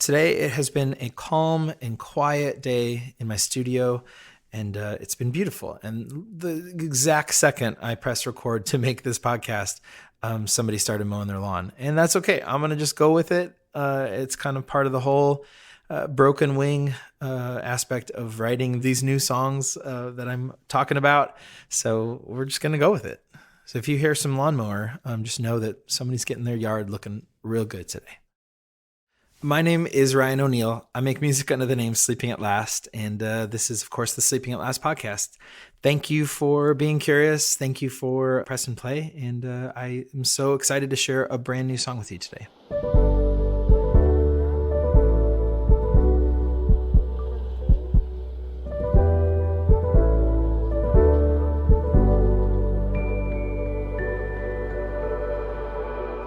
Today, it has been a calm and quiet day in my studio, and it's been beautiful. And the exact second I press record to make this podcast, somebody started mowing their lawn. And that's okay. I'm going to just go with it. It's kind of part of the whole broken wing aspect of writing these new songs that I'm talking about. So we're just going to go with it. So if you hear some lawnmower, just know that somebody's getting their yard looking real good today. My name is Ryan O'Neill. I make music under the name Sleeping at Last, and this is, of course, the Sleeping at Last podcast. Thank you for being curious. Thank you for press and play, and I am so excited to share a brand new song with you today.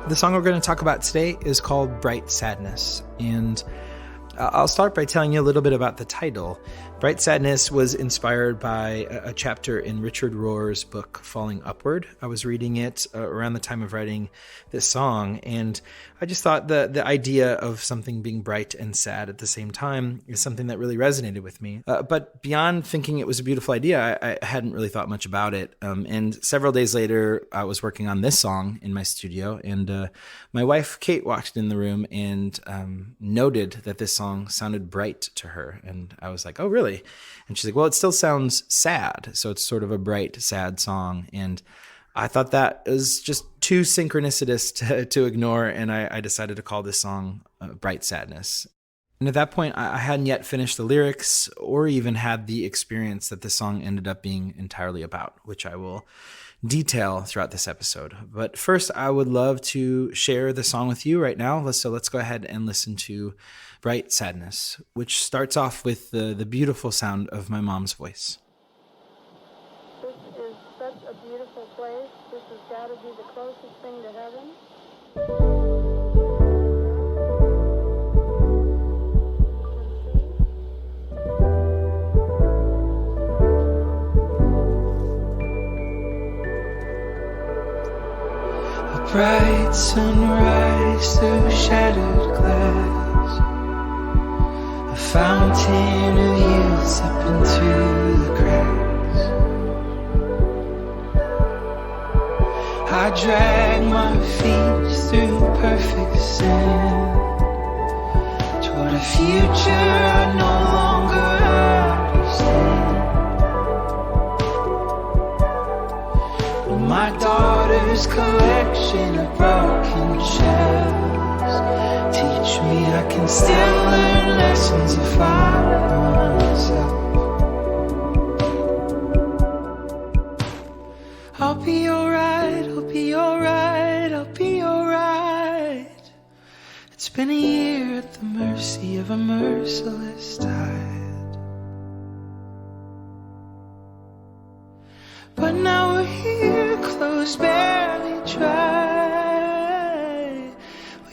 The song we're going to talk about today is called Bright Sadness, and I'll start by telling you a little bit about the title. Bright Sadness was inspired by a chapter in Richard Rohr's book, Falling Upward. I was reading it around the time of writing this song, and I just thought the idea of something being bright and sad at the same time is something that really resonated with me. But beyond thinking it was a beautiful idea, I hadn't really thought much about it. And several days later, I was working on this song in my studio, and my wife, Kate, walked in the room and noted that this song sounded bright to her. And I was like, oh, really? And she's like, well, it still sounds sad. So it's sort of a bright, sad song. And I thought that was just too synchronicitous to ignore. And I decided to call this song Bright Sadness. And at that point, I hadn't yet finished the lyrics or even had the experience that the song ended up being entirely about, which I will detail throughout this episode. But first, I would love to share the song with you right now. So let's go ahead and listen to Bright Sadness, which starts off with the beautiful sound of my mom's voice. This is such a beautiful place. This has got to be the closest thing to heaven. A bright sunrise through shattered glass, a fountain of youth up into the cracks. I drag my feet through perfect sin toward a future I no longer understand. When my daughter's collection of broken shells teach me I can still learn lessons if I myself. I'll be alright, I'll be alright, I'll be alright. It's been a year at the mercy of a merciless tide, but now we're here, clothes barely dry.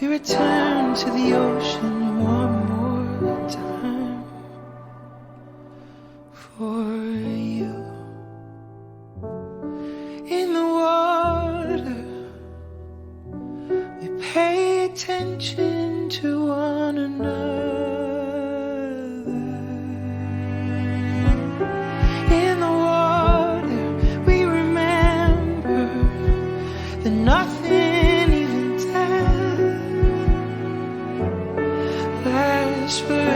We return to the ocean one more time for you. In the water, we pay attention to one another. In the water, we remember that nothing, even death, lasts forever.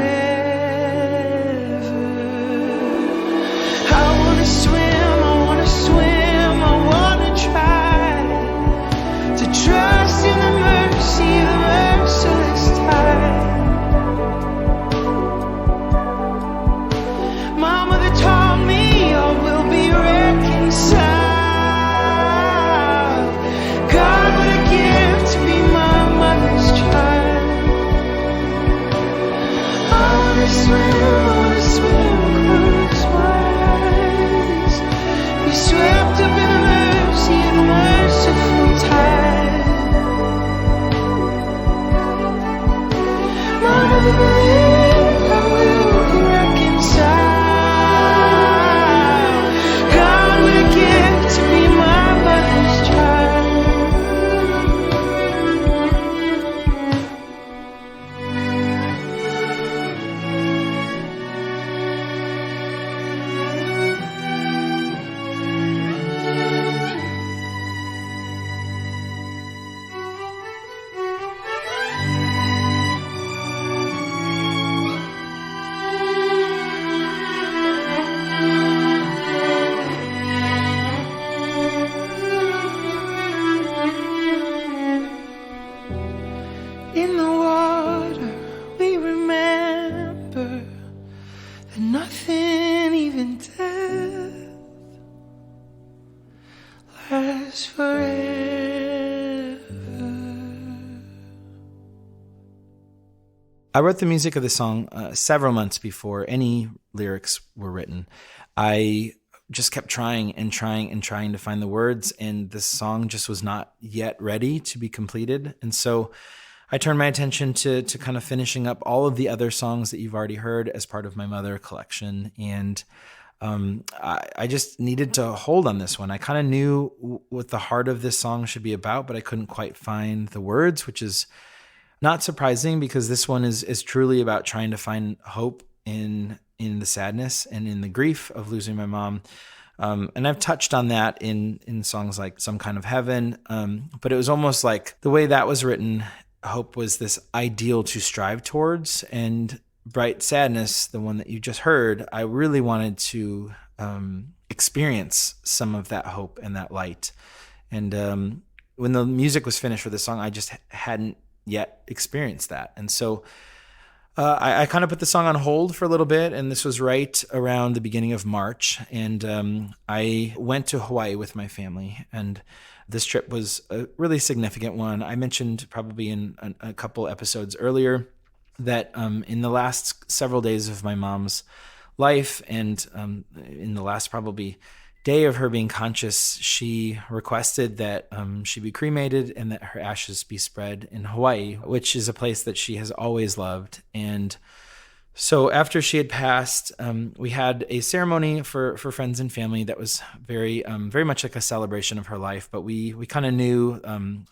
I wanna swim, I wanna swim, I wanna try to trust in the mercy of the merciless tide. My mother taught me all will be reconciled. God, what a gift to be my mother's child. I wanna swim, close my eyes, be swept up in the mercy of the merciful tide. My mother believed I will be reconciled. God, what a gift to be my mother's child. I wrote the music of the song several months before any lyrics were written. I just kept trying and trying and trying to find the words, and this song just was not yet ready to be completed. And so I turned my attention to kind of finishing up all of the other songs that you've already heard as part of my Mother collection. And I just needed to hold on this one. I kind of knew what the heart of this song should be about, but I couldn't quite find the words, which is not surprising because this one is truly about trying to find hope in the sadness and in the grief of losing my mom. And I've touched on that in songs like Some Kind of Heaven. But it was almost like the way that was written, hope was this ideal to strive towards, and Bright Sadness, the one that you just heard, I really wanted to experience some of that hope and that light. And when the music was finished for the song, I just hadn't yet experienced that. And so I kind of put the song on hold for a little bit, and this was right around the beginning of March. And I went to Hawaii with my family, and this trip was a really significant one. I mentioned probably in a couple episodes earlier that in the last several days of my mom's life, and in the last probably day of her being conscious, she requested that she be cremated and that her ashes be spread in Hawaii, which is a place that she has always loved. And so after she had passed, we had a ceremony for friends and family that was very much like a celebration of her life. But we kind of knew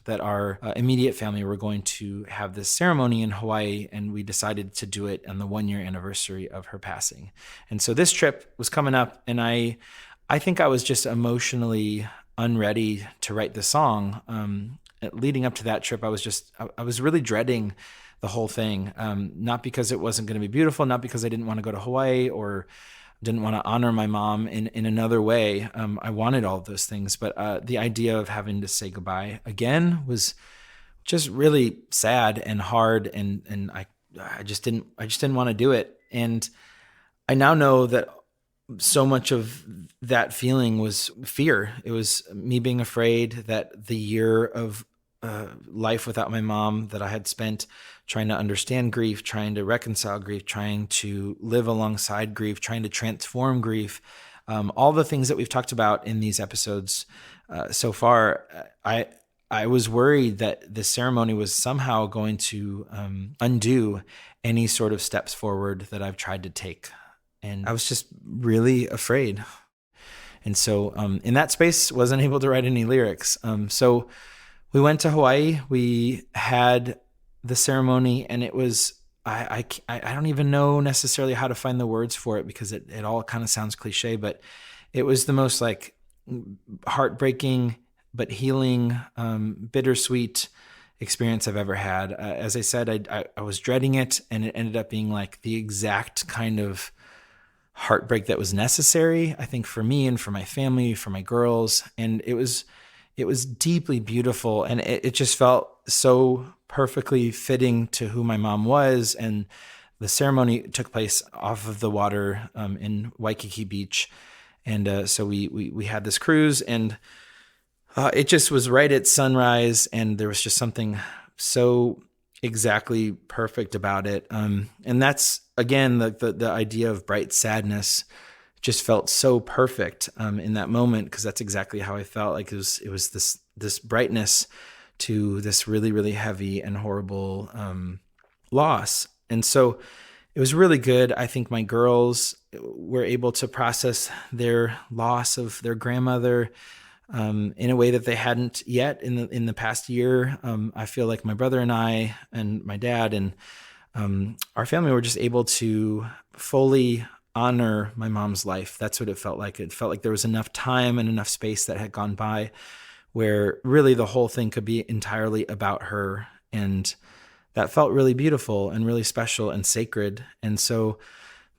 that our immediate family were going to have this ceremony in Hawaii, and we decided to do it on the 1-year anniversary of her passing. And so this trip was coming up, and I think I was just emotionally unready to write the song. Leading up to that trip, I was really dreading the whole thing. Not because it wasn't going to be beautiful, not because I didn't want to go to Hawaii or didn't want to honor my mom in another way. I wanted all of those things, but the idea of having to say goodbye again was just really sad and hard, and I just didn't want to do it. And I now know that so much of that feeling was fear. It was me being afraid that the year of life without my mom that I had spent trying to understand grief, trying to reconcile grief, trying to live alongside grief, trying to transform grief, all the things that we've talked about in these episodes so far, I was worried that the ceremony was somehow going to undo any sort of steps forward that I've tried to take. And I was just really afraid. And so in that space, wasn't able to write any lyrics. So we went to Hawaii. We had the ceremony, and it was, I don't even know necessarily how to find the words for it because it all kind of sounds cliche, but it was the most like heartbreaking but healing, bittersweet experience I've ever had. As I said, I was dreading it, and it ended up being like the exact kind of heartbreak that was necessary, I think, for me and for my family, for my girls. And it was deeply beautiful, and it just felt so perfectly fitting to who my mom was. And the ceremony took place off of the water in Waikiki Beach. And so we had this cruise, and it just was right at sunrise, and there was just something so exactly perfect about it. And that's, again, the idea of bright sadness just felt so perfect in that moment, because that's exactly how I felt. Like it was this brightness to this really, really heavy and horrible loss. And so it was really good. I think my girls were able to process their loss of their grandmother in a way that they hadn't yet in the past year. I feel like my brother and I and my dad and our family were just able to fully honor my mom's life. That's what it felt like. It felt like there was enough time and enough space that had gone by where really the whole thing could be entirely about her. And that felt really beautiful and really special and sacred. And so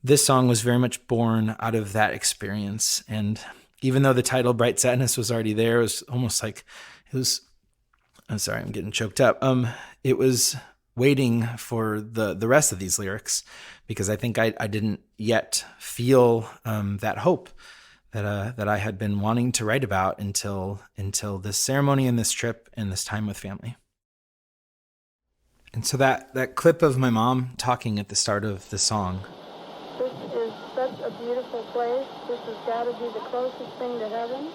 this song was very much born out of that experience. And even though the title Bright Sadness was already there, it was almost like I'm sorry, I'm getting choked up. It was waiting for the rest of these lyrics, because I think I didn't yet feel that hope that I had been wanting to write about until this ceremony and this trip and this time with family. And so that clip of my mom talking at the start of the song, This is such a beautiful place. This has got to be the closest thing to heaven.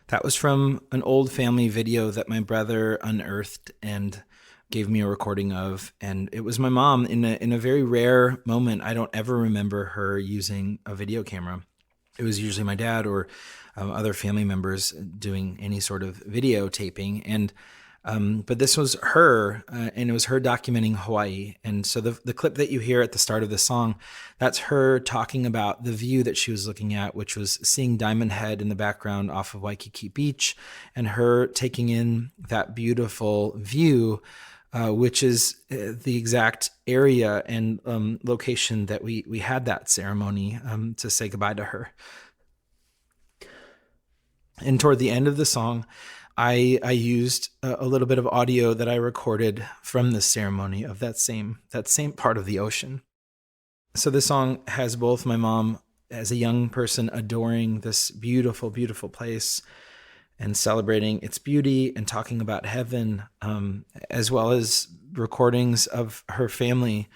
that was from an old family video that my brother unearthed and gave me a recording of. And it was my mom in a very rare moment. I don't ever remember her using a video camera. It was usually my dad or other family members doing any sort of videotaping. And but this was her, and it was her documenting Hawaii. And so the clip that you hear at the start of the song, that's her talking about the view that she was looking at, which was seeing Diamond Head in the background off of Waikiki Beach, and her taking in that beautiful view, which is the exact area and location that we had that ceremony to say goodbye to her. And toward the end of the song, I used a little bit of audio that I recorded from the ceremony of that same part of the ocean. So this song has both my mom as a young person adoring this beautiful, beautiful place and celebrating its beauty and talking about heaven, as well as recordings of her family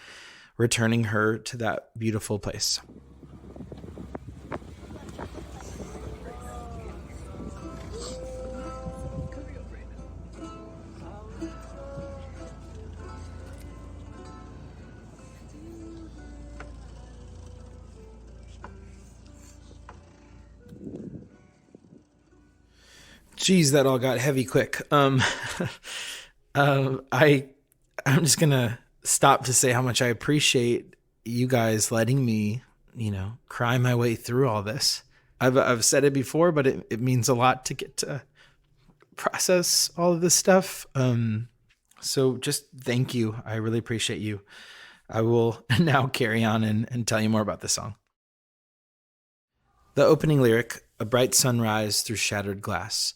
returning her to that beautiful place. Geez, that all got heavy quick. I'm just gonna stop to say how much I appreciate you guys letting me, cry my way through all this. I've said it before, but it means a lot to get to process all of this stuff. So just thank you. I really appreciate you. I will now carry on and tell you more about the song. The opening lyric, "A bright sunrise through shattered glass."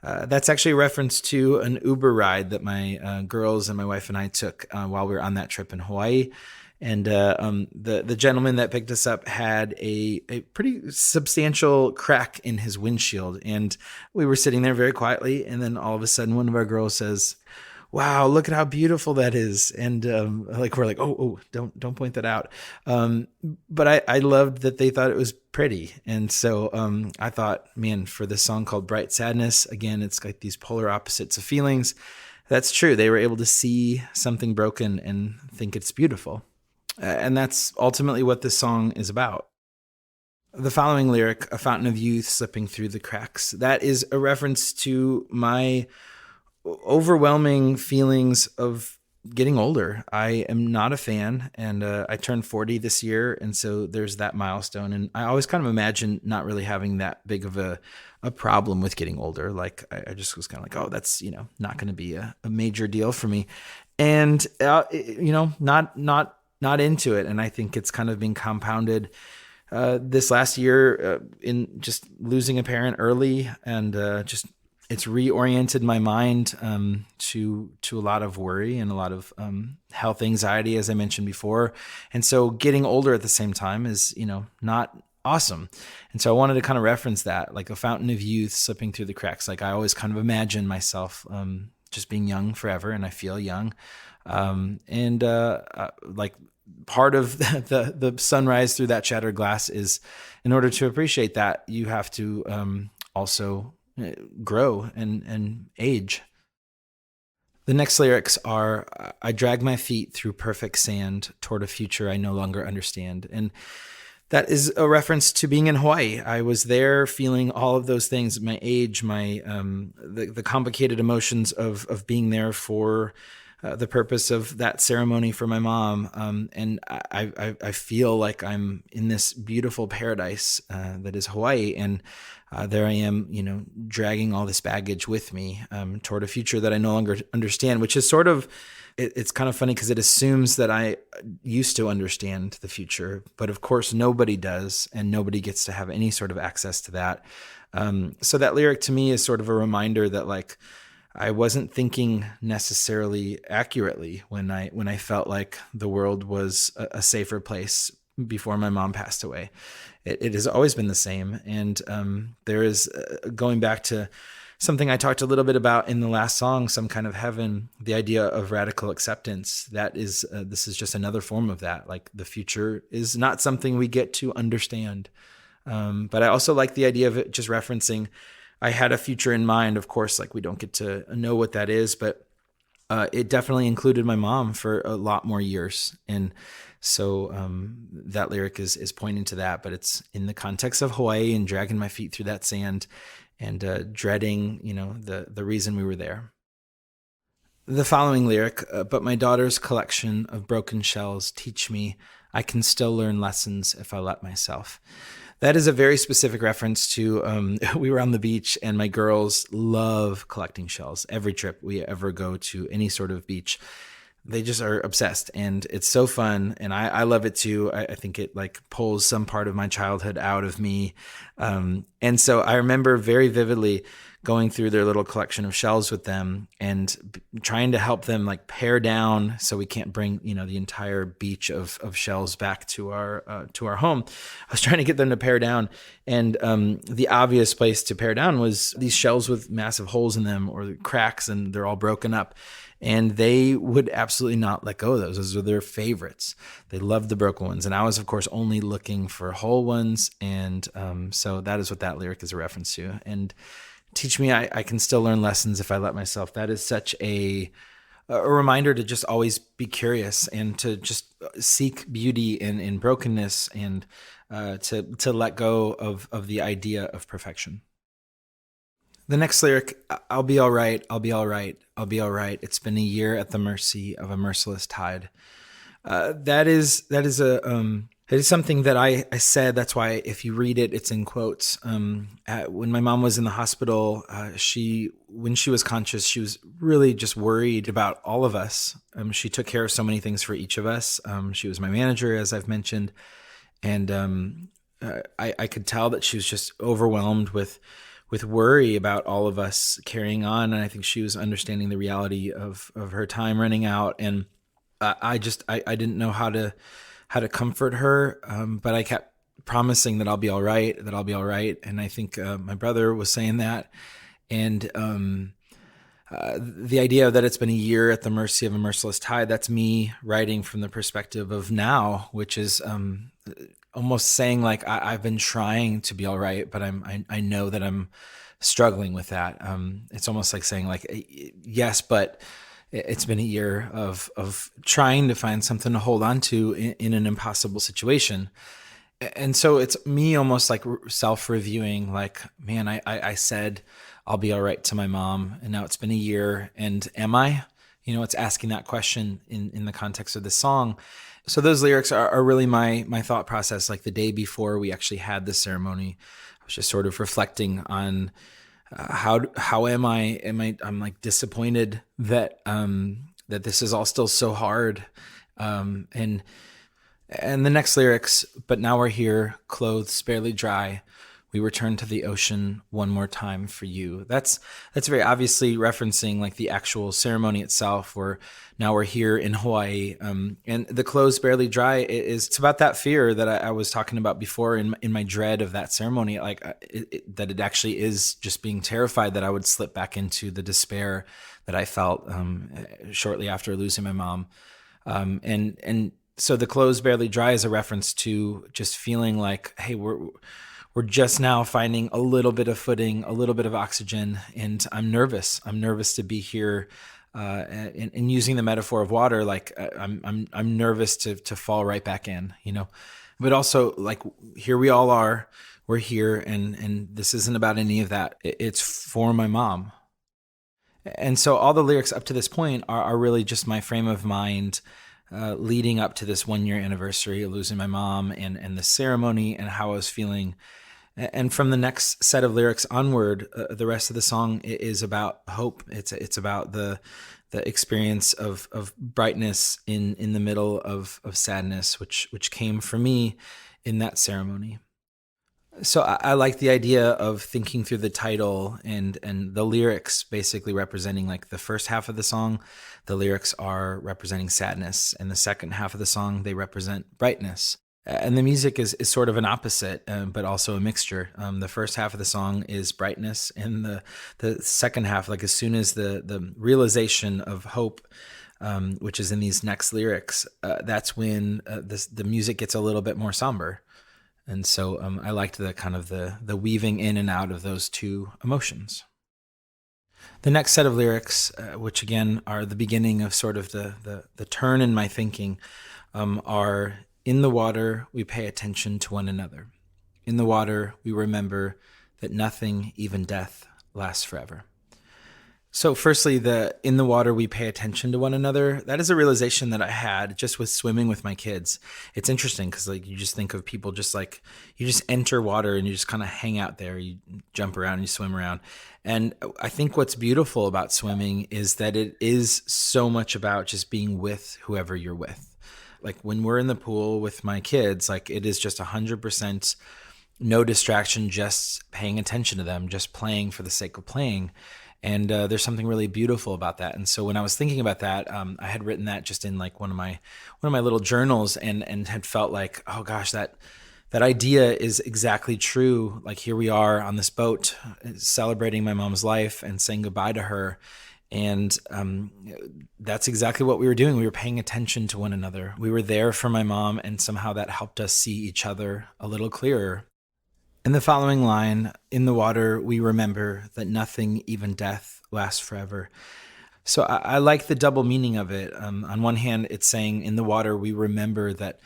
That's actually a reference to an Uber ride that my girls and my wife and I took while we were on that trip in Hawaii. And the gentleman that picked us up had a pretty substantial crack in his windshield. And we were sitting there very quietly. And then all of a sudden, one of our girls says, "Wow, look at how beautiful that is." And we're like, oh, don't point that out. But I loved that they thought it was pretty. And so I thought, man, for this song called Bright Sadness, again, it's like these polar opposites of feelings. That's true. They were able to see something broken and think it's beautiful. And that's ultimately what this song is about. The following lyric, "A fountain of youth slipping through the cracks," that is a reference to my overwhelming feelings of getting older. I am not a fan, and I turned 40 this year, and so there's that milestone. And I always kind of imagined not really having that big of a problem with getting older. Like I just was kind of like, oh, that's not going to be a major deal for me, and not into it. And I think it's kind of been compounded this last year in just losing a parent early, and just it's reoriented my mind to a lot of worry and a lot of health anxiety, as I mentioned before. And so getting older at the same time is, not awesome. And so I wanted to kind of reference that, like a fountain of youth slipping through the cracks. Like I always kind of imagine myself just being young forever, and I feel young. Like part of the sunrise through that shattered glass is, in order to appreciate that, you have to also grow and age. The next lyrics are, "I drag my feet through perfect sand toward a future I no longer understand." And that is a reference to being in Hawaii. I was there feeling all of those things, my age, my the complicated emotions of being there for the purpose of that ceremony for my mom. And I feel like I'm in this beautiful paradise that is Hawaii. And there I am, dragging all this baggage with me toward a future that I no longer understand, which is sort of, it's kind of funny because it assumes that I used to understand the future, but of course nobody does, and nobody gets to have any sort of access to that. So that lyric to me is sort of a reminder that, like, I wasn't thinking necessarily accurately when I felt like the world was a safer place before my mom passed away. It has always been the same. And there is, going back to something I talked a little bit about in the last song, Some Kind of Heaven, the idea of radical acceptance. That is, this is just another form of that. Like the future is not something we get to understand. But I also like the idea of it just referencing, I had a future in mind. Of course, like we don't get to know what that is, but it definitely included my mom for a lot more years. And so that lyric is pointing to that, but it's in the context of Hawaii and dragging my feet through that sand and dreading, the reason we were there. The following lyric, but my daughter's collection of broken shells teach me I can still learn lessons if I let myself. That is a very specific reference to, we were on the beach and my girls love collecting shells. Every trip we ever go to any sort of beach, they just are obsessed and it's so fun. And I love it too. I think it like pulls some part of my childhood out of me. And so I remember very vividly going through their little collection of shells with them and trying to help them like pare down so we can't bring, the entire beach of shells back to our home. I was trying to get them to pare down. And the obvious place to pare down was these shells with massive holes in them or cracks, and they're all broken up. And they would absolutely not let go of those. Those were their favorites. They loved the broken ones. And I was, of course, only looking for whole ones. And so that is what that lyric is a reference to. And teach me I can still learn lessons if I let myself. That is such a reminder to just always be curious and to just seek beauty in brokenness and to let go of the idea of perfection. The next lyric, I'll be all right, I'll be all right, I'll be all right. It's been a year at the mercy of a merciless tide. That is something that I said. That's why if you read it, it's in quotes. When my mom was in the hospital, when she was conscious, she was really just worried about all of us. She took care of so many things for each of us. She was my manager, as I've mentioned. And I could tell that she was just overwhelmed with worry about all of us carrying on. And I think she was understanding the reality of her time running out. And I didn't know how to comfort her. But I kept promising that I'll be all right, that I'll be all right. And I think my brother was saying that. And the idea that it's been a year at the mercy of a merciless tide, that's me writing from the perspective of now, which is almost saying like I've been trying to be all right, but I know that I'm struggling with that. It's almost like saying like, yes, but it's been a year of trying to find something to hold on to in an impossible situation. And so it's me almost like self-reviewing, like, man, I said I'll be all right to my mom, and now it's been a year, and am I? It's asking that question in the context of this song. So those lyrics are really my thought process. Like the day before we actually had this ceremony, I was just sort of reflecting on how am I? I'm like disappointed that that this is all still so hard. And the next lyrics, but now we're here, clothes barely dry. We return to the ocean one more time for you. That's very obviously referencing like the actual ceremony itself, where now we're here in Hawaii. And the clothes barely dry it's about that fear that I was talking about before in my dread of that ceremony, like that it actually is just being terrified that I would slip back into the despair that I felt shortly after losing my mom. And so the clothes barely dry is a reference to just feeling like, hey, we're just now finding a little bit of footing, a little bit of oxygen, and I'm nervous. I'm nervous to be here, and using the metaphor of water, like I'm nervous to fall right back in, But also, like, here we all are. We're here, and this isn't about any of that. It's for my mom. And so all the lyrics up to this point are really just my frame of mind leading up to this 1-year anniversary of losing my mom and the ceremony and how I was feeling. And from the next set of lyrics onward, the rest of the song is about hope. It's about the experience of brightness in the middle of sadness, which came for me in that ceremony. So I like the idea of thinking through the title and the lyrics basically representing like the first half of the song. The lyrics are representing sadness, and the second half of the song, they represent brightness. And the music is sort of an opposite, but also a mixture. The first half of the song is brightness, and the second half, like as soon as the realization of hope, which is in these next lyrics, that's when the music gets a little bit more somber. And so I liked the kind of the weaving in and out of those two emotions. The next set of lyrics, which again are the beginning of sort of the turn in my thinking, are: in the water, we pay attention to one another. In the water, we remember that nothing, even death, lasts forever. So firstly, in the water, we pay attention to one another. That is a realization that I had just with swimming with my kids. It's interesting because like you just think of people just like, you just enter water and you just kind of hang out there. You jump around, you swim around. And I think what's beautiful about swimming is that it is so much about just being with whoever you're with. Like when we're in the pool with my kids, like it is just 100% no distraction, just paying attention to them, just playing for the sake of playing. And there's something really beautiful about that. And so when I was thinking about that, I had written that just in like one of my little journals, and had felt like, oh gosh, that idea is exactly true. Like here we are on this boat celebrating my mom's life and saying goodbye to her. And that's exactly what we were doing. We were paying attention to one another. We were there for my mom, and somehow that helped us see each other a little clearer. In the following line, in the water, we remember that nothing, even death, lasts forever. So I like the double meaning of it. On one hand, it's saying in the water, we remember that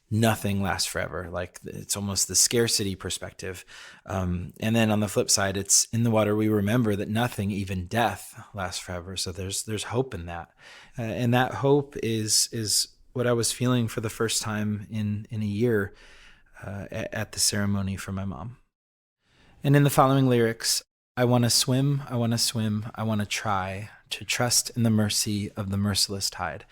nothing lasts forever. Like it's almost the scarcity perspective. And then on the flip side, it's in the water, we remember that nothing, even death, lasts forever. So there's hope in that. And that hope is what I was feeling for the first time in a year at the ceremony for my mom. And in the following lyrics, I want to swim, I want to swim, I want to try to trust in the mercy of the merciless tide.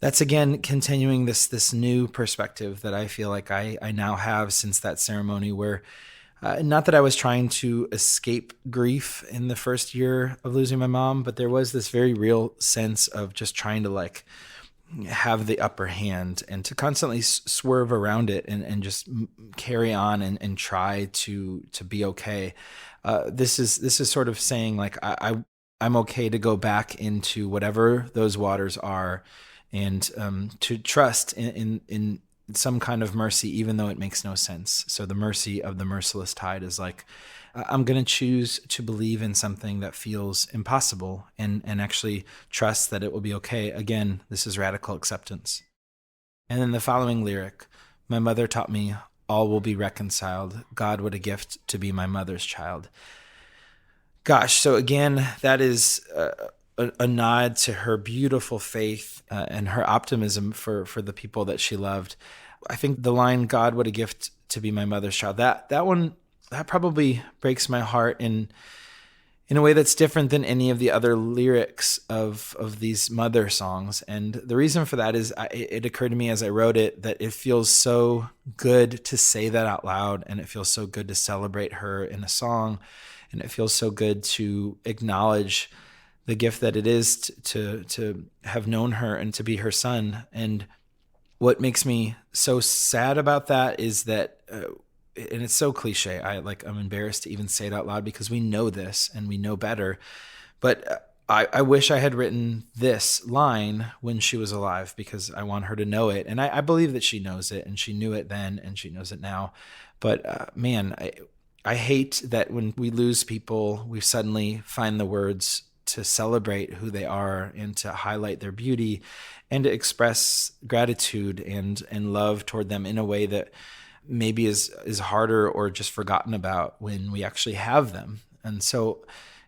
That's again continuing this new perspective that I feel like I now have since that ceremony, where not that I was trying to escape grief in the first year of losing my mom, but there was this very real sense of just trying to like have the upper hand and to constantly swerve around it and just carry on and try to be okay. This is sort of saying like I'm okay to go back into whatever those waters are, and to trust in some kind of mercy, even though it makes no sense. So the mercy of the merciless tide is like, I'm going to choose to believe in something that feels impossible and actually trust that it will be okay. Again, this is radical acceptance. And then the following lyric, my mother taught me all will be reconciled. God, what a gift to be my mother's child. Gosh, so again, that is a nod to her beautiful faith and her optimism for the people that she loved. I think the line, God, what a gift to be my mother's child, that one, that probably breaks my heart in a way that's different than any of the other lyrics of these mother songs. And the reason for that is it occurred to me as I wrote it that it feels so good to say that out loud, and it feels so good to celebrate her in a song, and it feels so good to acknowledge the gift that it is to have known her and to be her son. And what makes me so sad about that is that and it's so cliche. I'm embarrassed to even say it out loud because we know this and we know better. But I wish I had written this line when she was alive, because I want her to know it. And I believe that she knows it, and she knew it then and she knows it now. But man, I hate that when we lose people, we suddenly find the words to celebrate who they are and to highlight their beauty and to express gratitude and love toward them in a way that maybe is harder or just forgotten about when we actually have them. And so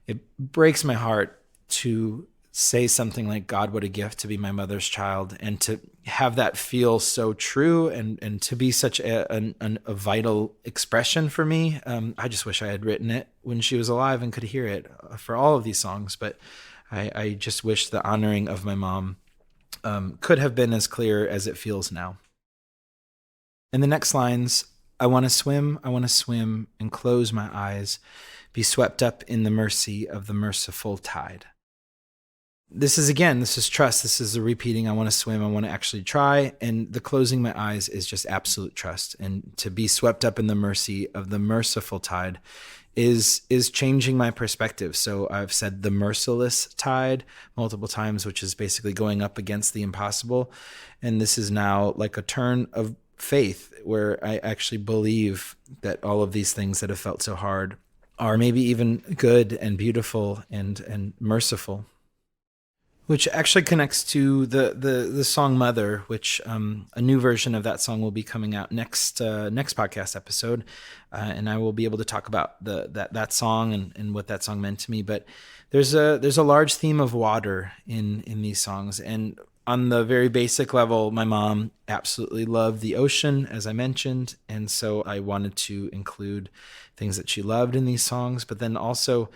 it breaks my heart to say something like, God, what a gift to be my mother's child, and to have that feel so true and to be such a vital expression for me. I just wish I had written it when she was alive and could hear it for all of these songs. But I just wish the honoring of my mom could have been as clear as it feels now. In the next lines, I want to swim and close my eyes, be swept up in the mercy of the merciful tide. this is trust. This is the repeating. I want to swim. I want to actually try. And the closing my eyes is just absolute trust. And to be swept up in the mercy of the merciful tide is changing my perspective. So I've said the merciless tide multiple times, which is basically going up against the impossible. And this is now like a turn of faith where I actually believe that all of these things that have felt so hard are maybe even good and beautiful and merciful. Which actually connects to the song Mother, which a new version of that song will be coming out next podcast episode. And I will be able to talk about that song and what that song meant to me. But there's a large theme of water in these songs. And on the very basic level, my mom absolutely loved the ocean, as I mentioned. And so I wanted to include things that she loved in these songs. But then also,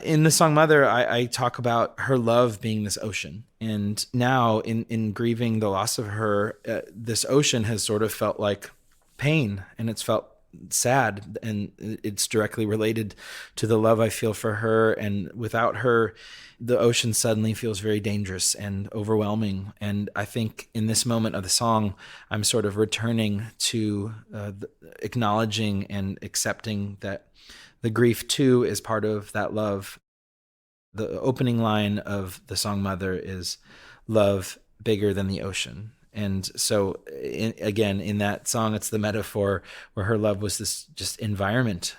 in the song Mother, I talk about her love being this ocean. And now in grieving the loss of her, this ocean has sort of felt like pain, and it's felt sad, and it's directly related to the love I feel for her. And without her, the ocean suddenly feels very dangerous and overwhelming. And I think in this moment of the song, I'm sort of returning to acknowledging and accepting that the grief, too, is part of that love. The opening line of the song Mother is love bigger than the ocean. And so, again, in that song, it's the metaphor where her love was this just environment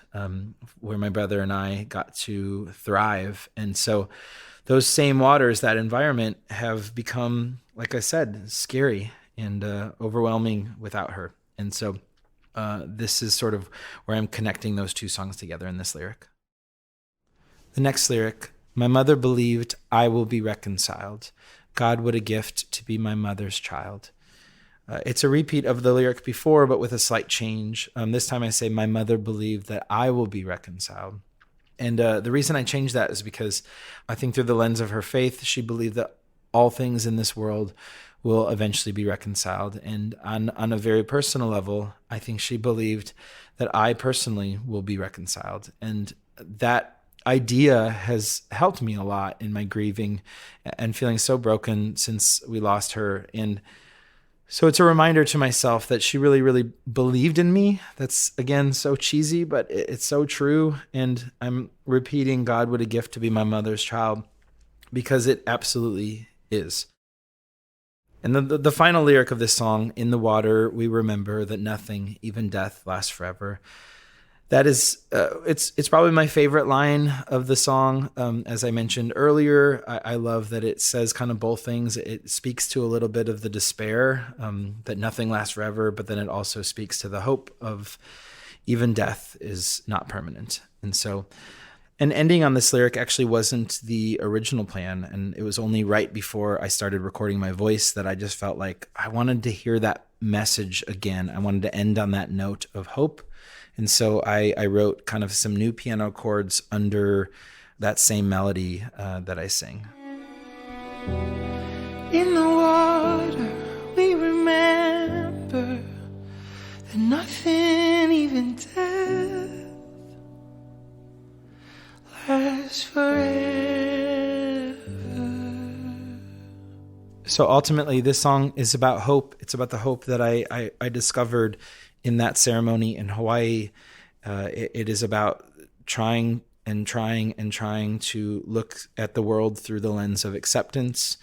where my brother and I got to thrive. And so those same waters, that environment, have become, like I said, scary and overwhelming without her. And so this is sort of where I'm connecting those two songs together in this lyric. The next lyric, my mother believed I will be reconciled. God, what a gift to be my mother's child. It's a repeat of the lyric before, but with a slight change. This time I say, my mother believed that I will be reconciled. And the reason I changed that is because I think through the lens of her faith, she believed that all things in this world will eventually be reconciled. And on a very personal level, I think she believed that I personally will be reconciled. And that idea has helped me a lot in my grieving and feeling so broken since we lost her. And so it's a reminder to myself that she really, really believed in me. That's, again, so cheesy, but it's so true. And I'm repeating, God, what a gift to be my mother's child, because it absolutely is. And the final lyric of this song, in the water, we remember that nothing, even death, lasts forever. That is, it's probably my favorite line of the song. As I mentioned earlier, I love that it says kind of both things. It speaks to a little bit of the despair, that nothing lasts forever, but then it also speaks to the hope of even death is not permanent. And so, and ending on this lyric actually wasn't the original plan. And it was only right before I started recording my voice that I just felt like I wanted to hear that message again. I wanted to end on that note of hope. And so I wrote kind of some new piano chords under that same melody that I sing. In the water, we remember that nothing, even death, lasts forever. So ultimately, this song is about hope. It's about the hope that I discovered in that ceremony in Hawaii. It is about trying to look at the world through the lens of acceptance,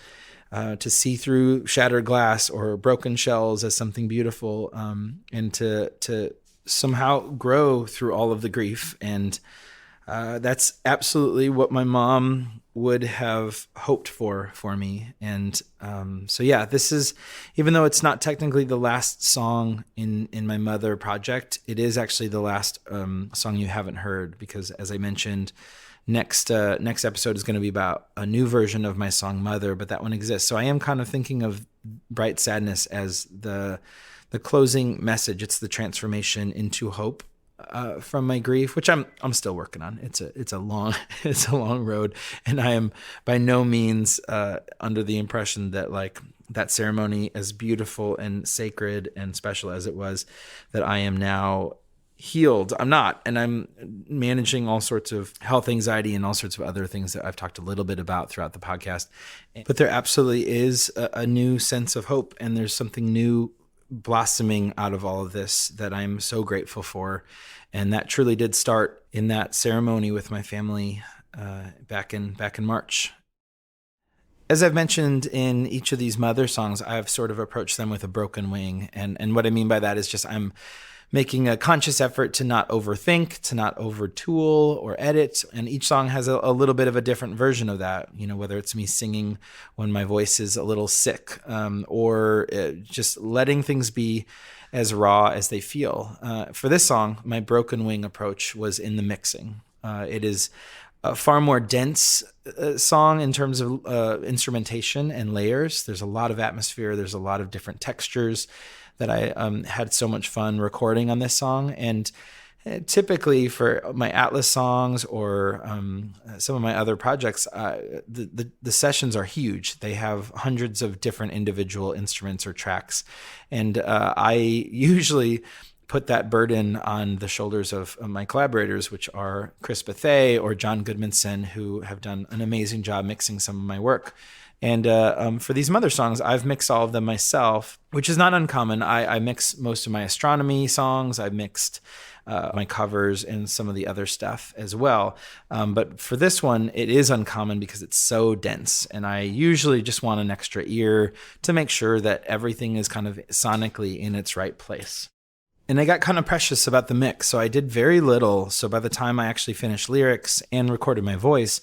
to see through shattered glass or broken shells as something beautiful, and to somehow grow through all of the grief. And that's absolutely what my mom would have hoped for me. And so yeah, this is, even though it's not technically the last song in my Mother project, it is actually the last song you haven't heard, because as I mentioned, next episode is going to be about a new version of my song Mother, but that one exists. So I am kind of thinking of Bright Sadness as the closing message. It's the transformation into hope from my grief, which I'm still working on. It's a long road, and I am by no means under the impression that like that ceremony, as beautiful and sacred and special as it was, that I am now healed. I'm not, and I'm managing all sorts of health anxiety and all sorts of other things that I've talked a little bit about throughout the podcast. But there absolutely is a new sense of hope, and there's something new blossoming out of all of this that I'm so grateful for. And that truly did start in that ceremony with my family back in March. As I've mentioned in each of these mother songs, I've sort of approached them with a broken wing. And what I mean by that is just I'm making a conscious effort to not overthink, to not over-tool or edit. And each song has a little bit of a different version of that, whether it's me singing when my voice is a little sick, or just letting things be as raw as they feel. For this song, my broken wing approach was in the mixing. It is a far more dense song in terms of instrumentation and layers. There's a lot of atmosphere. There's a lot of different textures that I had so much fun recording on this song. And typically for my Atlas songs or some of my other projects, the sessions are huge. They have hundreds of different individual instruments or tracks. And I usually put that burden on the shoulders of my collaborators, which are Chris Bethea or John Goodmanson, who have done an amazing job mixing some of my work. And for these mother songs, I've mixed all of them myself, which is not uncommon. I mix most of my astronomy songs. I mixed my covers and some of the other stuff as well. But for this one, it is uncommon because it's so dense. And I usually just want an extra ear to make sure that everything is kind of sonically in its right place. And I got kind of precious about the mix. So I did very little. So by the time I actually finished lyrics and recorded my voice,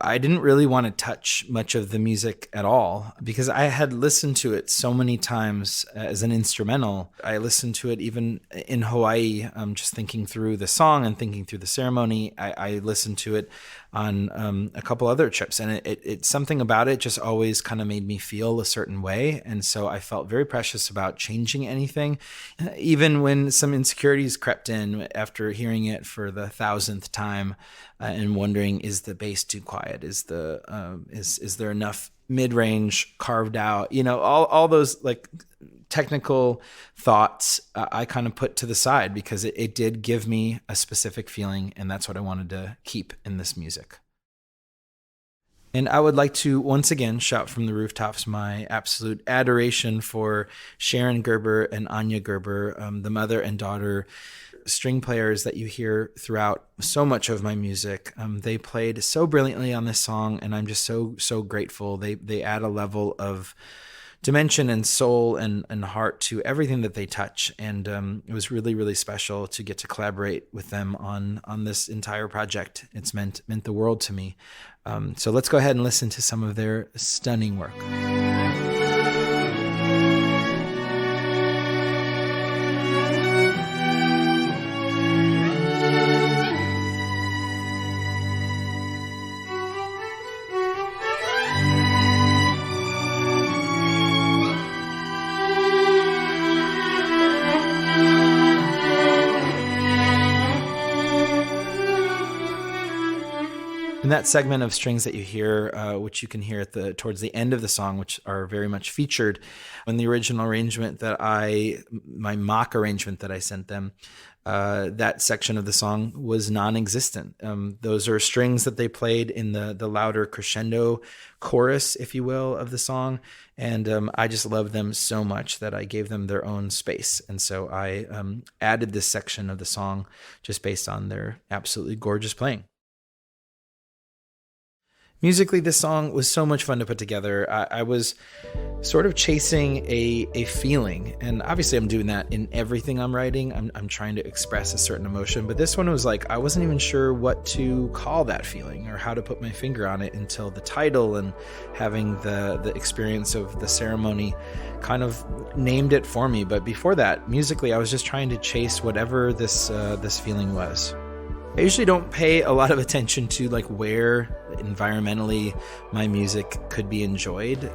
I didn't really want to touch much of the music at all because I had listened to it so many times as an instrumental. I listened to it even in Hawaii, just thinking through the song and thinking through the ceremony. I listened to it on a couple other trips, and it something about it just always kind of made me feel a certain way. And so I felt very precious about changing anything, even when some insecurities crept in after hearing it for the 1,000th time. And wondering, is the bass too quiet? Is there enough mid-range carved out? All those like technical thoughts I kind of put to the side because it did give me a specific feeling, and that's what I wanted to keep in this music. And I would like to once again shout from the rooftops my absolute adoration for Sharon Gerber and Anya Gerber, the mother and daughter string players that you hear throughout so much of my music. They played so brilliantly on this song, and I'm just so grateful. They add a level of dimension and soul and heart to everything that they touch, and it was really, really special to get to collaborate with them on this entire project. It's meant the world to me. So let's go ahead and listen to some of their stunning work. In that segment of strings that you hear, which you can hear towards the end of the song, which are very much featured in the original arrangement my mock arrangement that I sent them, that section of the song was non-existent. Those are strings that they played in the louder crescendo chorus, if you will, of the song. And I just love them so much that I gave them their own space. And so I added this section of the song just based on their absolutely gorgeous playing. Musically, this song was so much fun to put together. I was sort of chasing a feeling, and obviously I'm doing that in everything I'm writing. I'm trying to express a certain emotion, but this one was like I wasn't even sure what to call that feeling or how to put my finger on it until the title and having the experience of the ceremony kind of named it for me. But before that, musically, I was just trying to chase whatever this feeling was. I usually don't pay a lot of attention to like where environmentally my music could be enjoyed.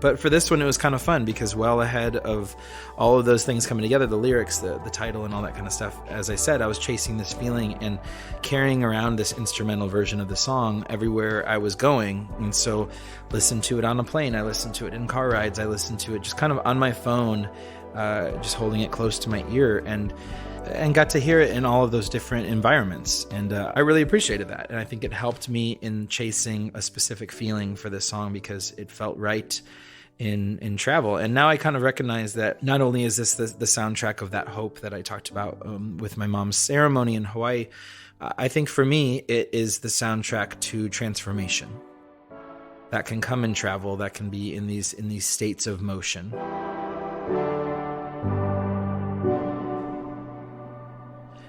But for this one, it was kind of fun because well ahead of all of those things coming together, the lyrics, the title and all that kind of stuff, as I said, I was chasing this feeling and carrying around this instrumental version of the song everywhere I was going. And so listened to it on a plane. I listened to it in car rides. I listened to it just kind of on my phone just holding it close to my ear, and got to hear it in all of those different environments. And I really appreciated that. And I think it helped me in chasing a specific feeling for this song because it felt right in travel. And now I kind of recognize that not only is this the soundtrack of that hope that I talked about with my mom's ceremony in Hawaii, I think for me, it is the soundtrack to transformation that can come in travel, that can be in these states of motion.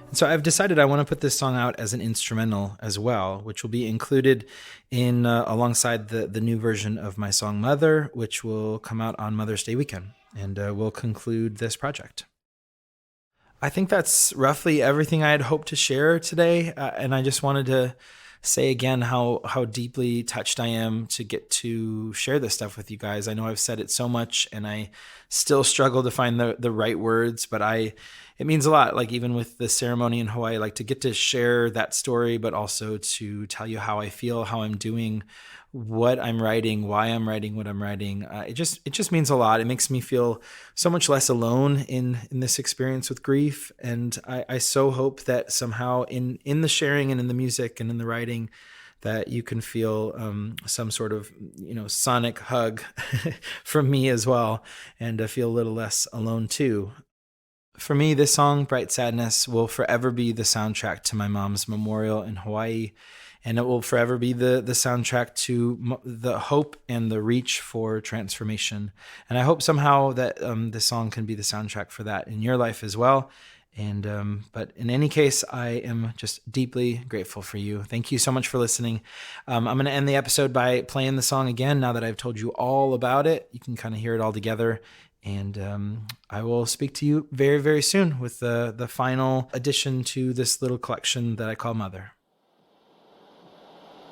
And so I've decided I want to put this song out as an instrumental as well, which will be included in alongside the new version of my song Mother, which will come out on Mother's Day weekend, and will conclude this project. I think that's roughly everything I had hoped to share today, and I just wanted to say again how deeply touched I am to get to share this stuff with you guys. I know I've said it so much, and I still struggle to find the right words, but it means a lot. Like even with the ceremony in Hawaii, like to get to share that story, but also to tell you how I feel, how I'm doing, what I'm writing, why I'm writing what I'm writing. It just means a lot. It makes me feel so much less alone in this experience with grief. And I so hope that somehow in the sharing and in the music and in the writing, that you can feel some sort of sonic hug from me as well, and feel a little less alone too. For me, this song, Bright Sadness, will forever be the soundtrack to my mom's memorial in Hawaii. And it will forever be the soundtrack to the hope and the reach for transformation. And I hope somehow that this song can be the soundtrack for that in your life as well. And but in any case, I am just deeply grateful for you. Thank you so much for listening. I'm going to end the episode by playing the song again. Now that I've told you all about it, you can kind of hear it all together. And I will speak to you very, very soon with the final addition to this little collection that I call Mother.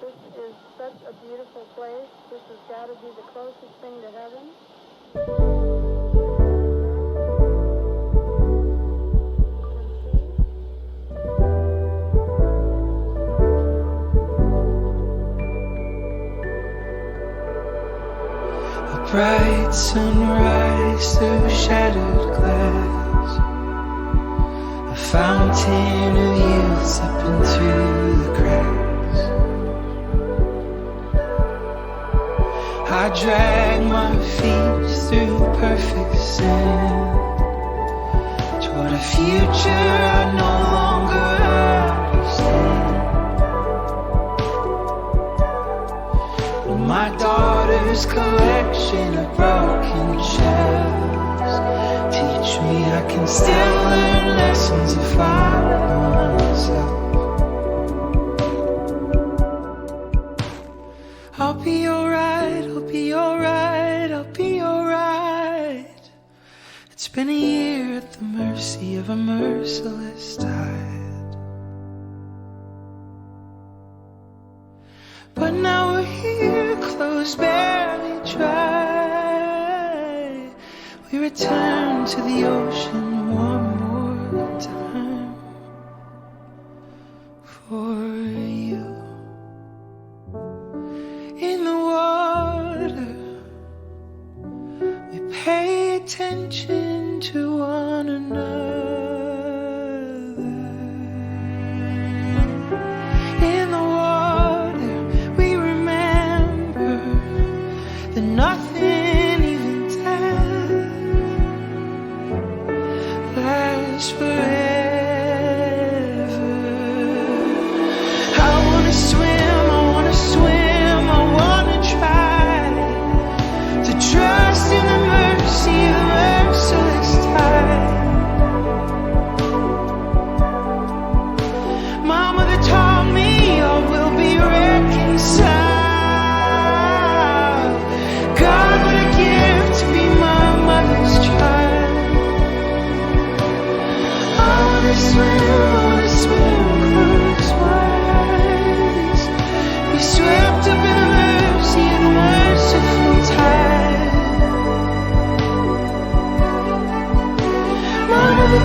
This is such a beautiful place. This has got to be the closest thing to heaven. A bright sunrise through shattered glass, a fountain of youth slipping through the cracks. I drag my feet through perfect sand toward a future I no longer understand. My daughter's collection of broken shells teach me I can still learn lessons if I know myself. I'll be alright, I'll be alright, I'll be alright. It's been a year at the mercy of a merciless tide, but now we're here, clothes barely dry. We return to the ocean one more time for you. In the water, we pay attention to one another. In the water, we remember that nothing, even death, lasts forever. I wanna swim, I wanna swim, I wanna try to trust in the mercy of merciless tide. My mother taught me all will be reconciled. God, what a gift to be my mother's child. I wanna swim, close my eyes, be swept up in the mercy of the merciful tide. My mother